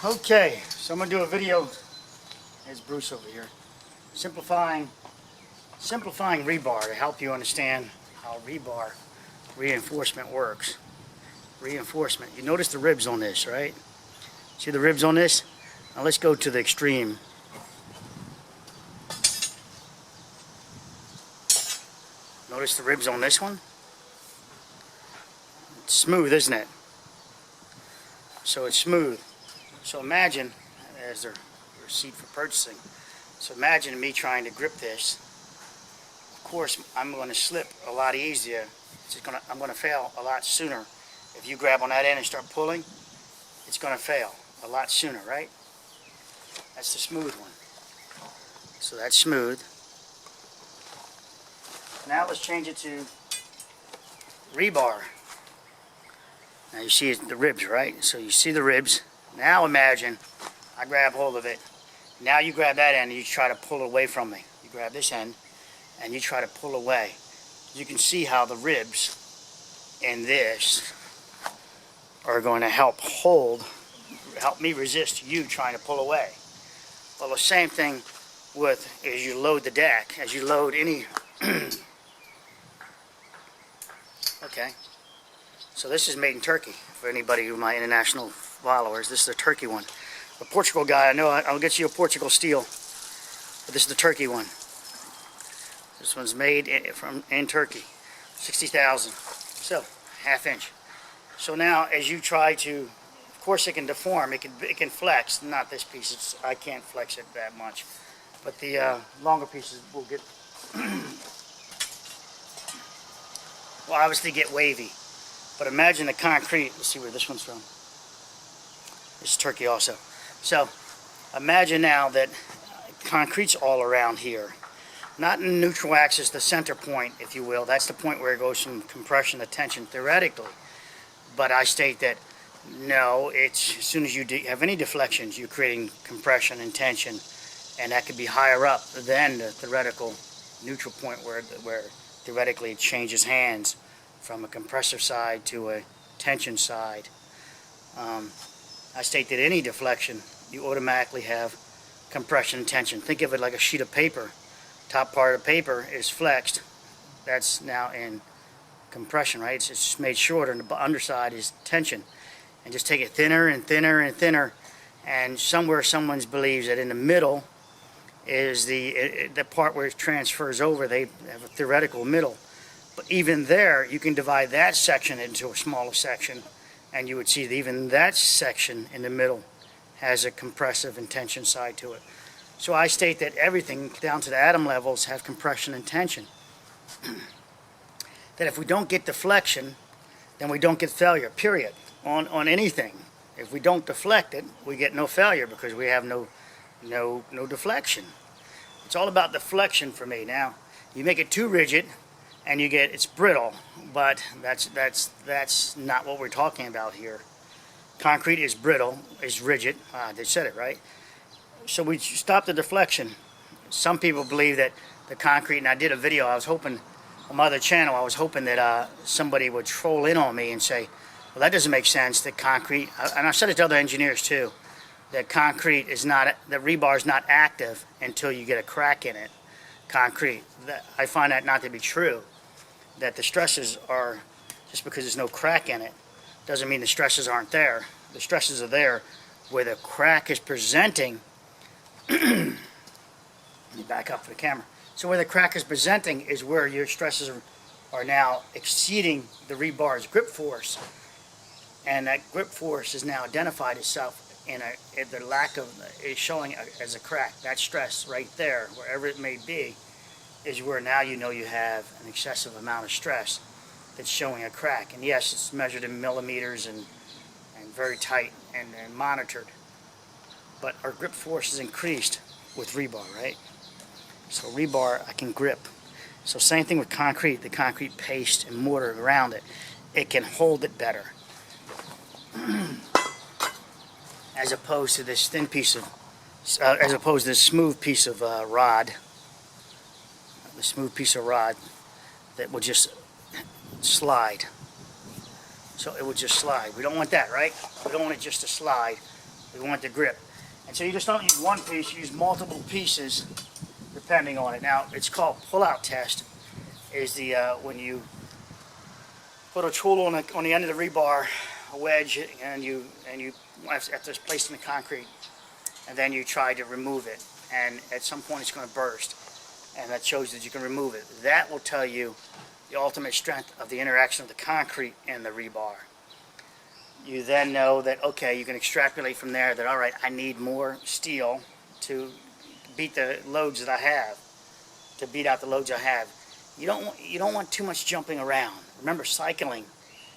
Okay, so I'm going to do a video, there's Bruce over here, simplifying rebar to help you understand how rebar reinforcement works. Reinforcement, you notice the ribs on this, right? See the ribs on this? Now let's go to the extreme. Notice the ribs on this one? It's smooth, isn't it? So it's smooth. So imagine, there's their receipt for purchasing. So imagine me trying to grip this. Of course, I'm going to slip a lot easier. I'm going to fail a lot sooner. If you grab on that end and start pulling, it's going to fail a lot sooner, right? That's the smooth one. So that's smooth. Now let's change it to rebar. Now you see the ribs, right? So you see the ribs. Now imagine I grab hold of it. Now you grab that end and you try to pull it away from me. You grab this end and you try to pull away. You can see how the ribs in this are going to help me resist you trying to pull away. Well, the same thing with as you load the deck, as you load any okay, so this is made in Turkey for anybody who my international followers. This is the Turkey one. The Portugal guy, I know I'll get you a Portugal steel, but this is the Turkey one. This one's made in Turkey, 60,000. So ½ inch. So now as you try to, of course it can deform, it can flex. Not this piece. I can't flex it that much, but the longer pieces will get will obviously get wavy. But imagine the concrete. Let's see where this one's from. It's Turkey also. So imagine now that concrete's all around here. Not in neutral axis, the center point, if you will. That's the point where it goes from compression to tension theoretically. But I state that no, it's as soon as you have any deflections, you're creating compression and tension, and that could be higher up than the theoretical neutral point where theoretically it changes hands from a compressive side to a tension side. I state that any deflection, you automatically have compression and tension. Think of it like a sheet of paper. Top part of the paper is flexed. That's now in compression, right? It's made shorter, and the underside is tension. And just take it thinner and thinner and thinner. And somewhere someone believes that in the middle is the part where it transfers over. They have a theoretical middle. But even there, you can divide that section into a smaller section, and you would see that even that section in the middle has a compressive and tension side to it. So I state that everything down to the atom levels have compression and tension. That if we don't get deflection, then we don't get failure, period, on anything. If we don't deflect it, we get no failure because we have no deflection. It's all about deflection for me. Now, you make it too rigid, and it's brittle, but that's not what we're talking about here. Concrete is brittle, is rigid. They said it right. So we stop the deflection. Some people believe that the concrete, and I did a video, I was hoping on my other channel, I was hoping that somebody would troll in on me and say, well, that doesn't make sense, that concrete, and I said it to other engineers too, that concrete is not, that rebar is not active until you get a crack in it. Concrete, I find that not to be true. That the stresses are, just because there's no crack in it, doesn't mean the stresses aren't there. The stresses are there where the crack is presenting. Let me back up for the camera. So where the crack is presenting is where your stresses are now exceeding the rebar's grip force. And that grip force is now identified itself in the lack of, is showing as a crack. That stress right there, wherever it may be, is where now you know you have an excessive amount of stress that's showing a crack. And yes, it's measured in millimeters and very tight and monitored. But our grip force is increased with rebar, right? So rebar, I can grip. So same thing with concrete, the concrete paste and mortar around it. It can hold it better. As opposed to this thin piece of, as opposed to this smooth piece of rod. The smooth piece of rod that will just slide. So it will just slide. We don't want that, right? We don't want it just to slide. We want the grip. And so you just don't use one piece, you use multiple pieces depending on it. Now, it's called pull-out test, is the when you put a tool on the end of the rebar, a wedge, and you after it's placed in the concrete, and then you try to remove it, and at some point it's going to burst, and that shows that you can remove it. That will tell you the ultimate strength of the interaction of the concrete and the rebar. You then know that, okay, you can extrapolate from there that, all right, I need more steel to beat the loads that I have, to beat out the loads I have. You don't want too much jumping around. Remember, cycling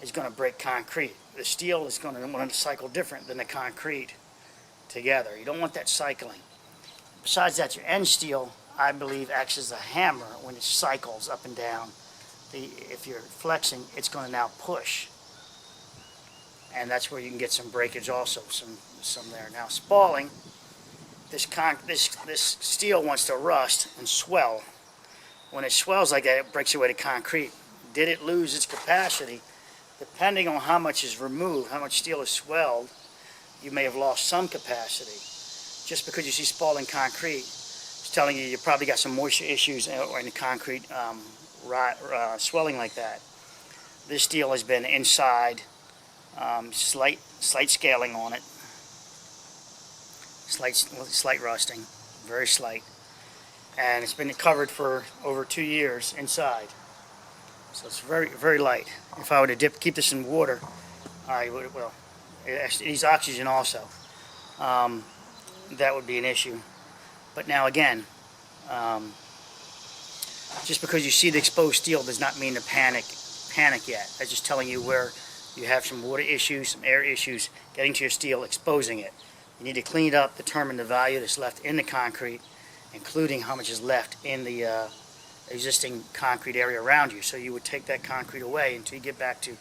is going to break concrete. The steel is going to want to cycle different than the concrete together. You don't want that cycling. Besides that, your end steel, I believe, acts as a hammer when it cycles up and down. If you're flexing, it's going to now push. And that's where you can get some breakage also, some there. Now, spalling, this steel wants to rust and swell. When it swells like that, it breaks away to concrete. Did it lose its capacity? Depending on how much is removed, how much steel is swelled, you may have lost some capacity. Just because you see spalling concrete, it's telling you you probably got some moisture issues or in the concrete swelling like that. This steel has been inside, slight scaling on it, slight rusting, very slight, and it's been covered for over 2 years inside. So it's very, very light. If I were to keep this in water, I would, well, it needs oxygen also. That would be an issue. But now again, just because you see the exposed steel does not mean to panic yet. That's just telling you where you have some water issues, some air issues, getting to your steel, exposing it. You need to clean it up, determine the value that's left in the concrete, including how much is left in the existing concrete area around you. So you would take that concrete away until you get back to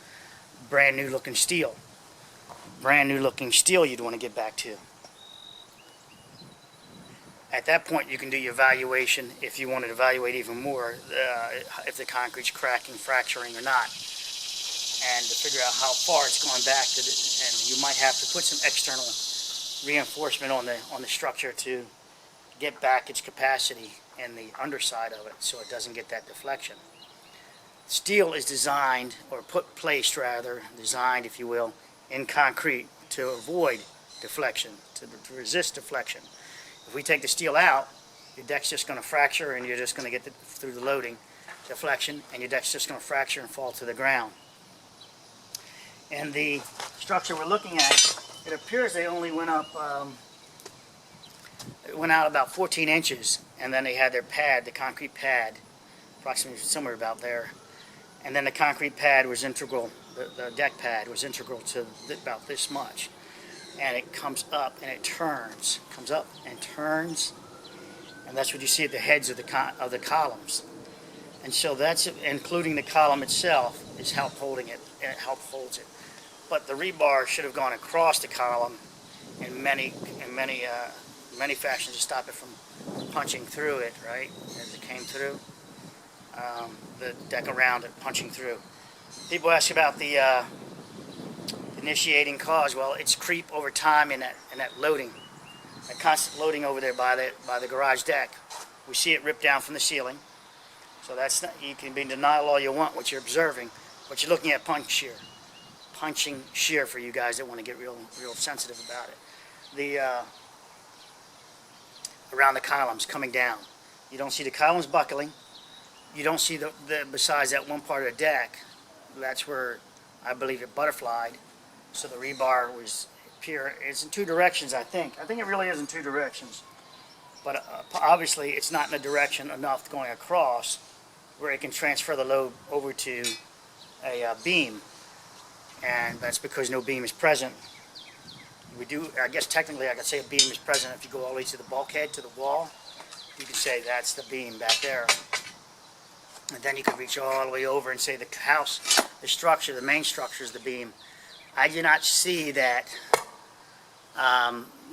brand new looking steel. Brand new looking steel you'd want to get back to. At that point you can do your evaluation if you want to evaluate even more if the concrete's cracking, fracturing or not, and to figure out how far it's gone back to and you might have to put some external reinforcement on the structure to get back its capacity in the underside of it so it doesn't get that deflection. Steel is designed, or placed rather, designed if you will, in concrete to avoid deflection, to resist deflection. If we take the steel out, your deck's just going to fracture and you're just going to get through the loading deflection, and your deck's just going to fracture and fall to the ground. And the structure we're looking at, it appears they only went up, it went out about 14 inches, and then they had their pad, the concrete pad, approximately somewhere about there. And then the concrete pad was integral, the deck pad was integral to about this much. And it comes up and it turns, comes up and turns, and that's what you see at the heads of the columns. And so that's, including the column itself, is help holding it, and it help holds it. But the rebar should have gone across the column in many fashions to stop it from punching through it, right, as it came through. The deck around it, punching through. People ask about the initiating cause. Well, it's creep over time in that loading, that constant loading over there by the garage deck. We see it rip down from the ceiling. So that's not, you can be in denial all you want what you're observing, but you're looking at punching shear for you guys that want to get real sensitive about it. The around the columns coming down, you don't see the columns buckling. You don't see the besides that one part of the deck, that's where I believe it butterflied. So the rebar was it's in two directions, I think. I think it really is in two directions. But obviously it's not in a direction enough going across where it can transfer the load over to a beam. And that's because no beam is present. We do, I guess technically I could say a beam is present if you go all the way to the bulkhead, to the wall. You could say that's the beam back there. And then you could reach all the way over and say the house, the structure, the main structure is the beam. I do not see that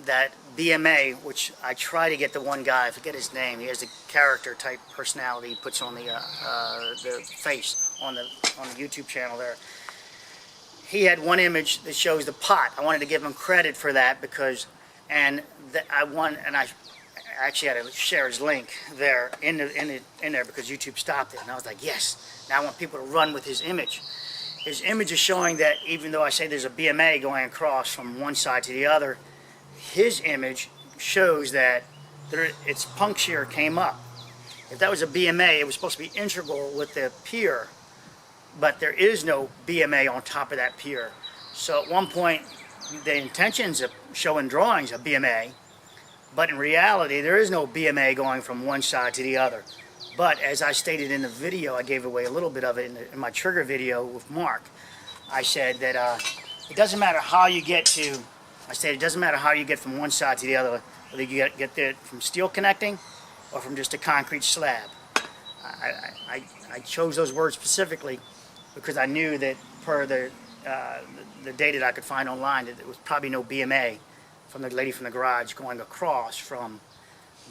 that BMA, which I try to get the one guy, I forget his name, he has a character type personality he puts on the face on the YouTube channel there. he had one image that shows the pot. I wanted to give him credit for that because, I actually had to share his link there in there because YouTube stopped it, and I was like, yes. Now I want people to run with his image. His image is showing that even though I say there's a BMA going across from one side to the other, his image shows that its puncture came up. If that was a BMA, it was supposed to be integral with the pier, but there is no BMA on top of that pier. So at one point, the intentions of showing drawings of BMA, but in reality, there is no BMA going from one side to the other. But as I stated in the video, I gave away a little bit of it in my trigger video with Mark. I said that it doesn't matter how you get to, it doesn't matter how you get from one side to the other, whether you get there from steel connecting or from just a concrete slab. I chose those words specifically because I knew that per the data that I could find online that there was probably no BMA from the lady from the garage going across from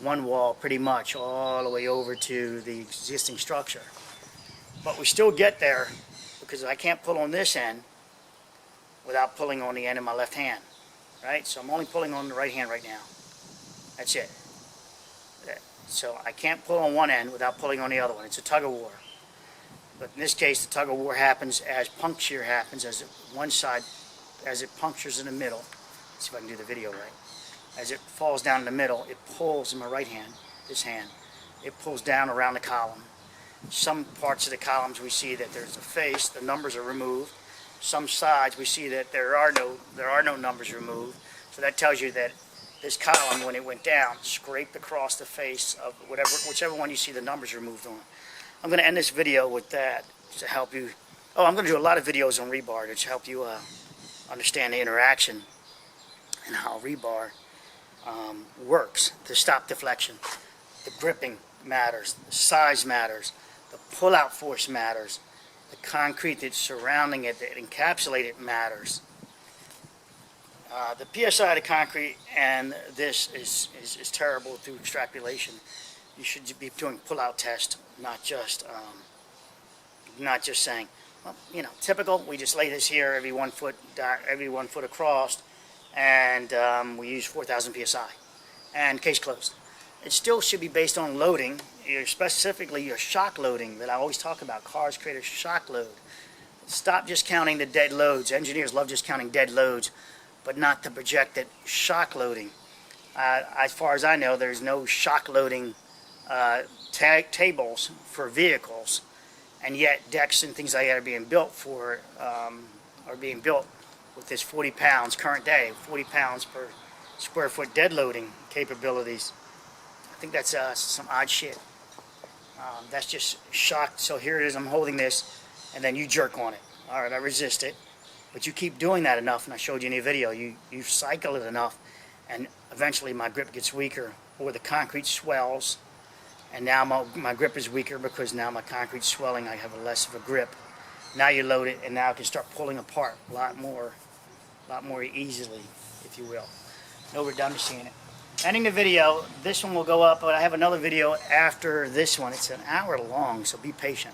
one wall pretty much all the way over to the existing structure. But we still get there because I can't pull on this end without pulling on the end of my left hand, right? So I'm only pulling on the right hand right now. That's it. So I can't pull on one end without pulling on the other one. It's a tug of war. But in this case, the tug of war happens as puncture happens, as one side, as it punctures in the middle. Let's see if I can do the video right. As it falls down in the middle, it pulls in my right hand, this hand, it pulls down around the column. Some parts of the columns we see that there's a face, the numbers are removed. Some sides we see that there are no numbers removed. So that tells you that this column, when it went down, scraped across the face of whichever one you see the numbers removed on. I'm going to end this video with that to help you. Oh, I'm going to do a lot of videos on rebar to help you understand the interaction and how rebar works to stop deflection. The gripping matters, the size matters, the pull-out force matters, the concrete that's surrounding it, that encapsulate it matters. The PSI of the concrete and this is terrible through extrapolation. You should be doing pull-out tests, not just saying, well, you know, typical. We just lay this here every 1 foot across, and we use 4,000 psi, and case closed. It still should be based on loading, specifically your shock loading that I always talk about. Cars create a shock load. Stop just counting the dead loads. Engineers love just counting dead loads, but not the projected shock loading. As far as I know, there's no shock loading tables for vehicles, and yet decks and things like that are being built with this 40 pounds current day, 40 pounds per square foot dead loading capabilities. I think that's some odd shit. That's just shock. So here it is, I'm holding this, and then you jerk on it. All right, I resist it, but you keep doing that enough, and I showed you in the video, you cycle it enough, and eventually my grip gets weaker, or the concrete swells, and now my grip is weaker because now my concrete's swelling, I have less of a grip. Now you load it, and now it can start pulling apart a lot more easily, if you will. No redundancy in it. Ending the video, this one will go up, but I have another video after this one. It's an hour long, so be patient.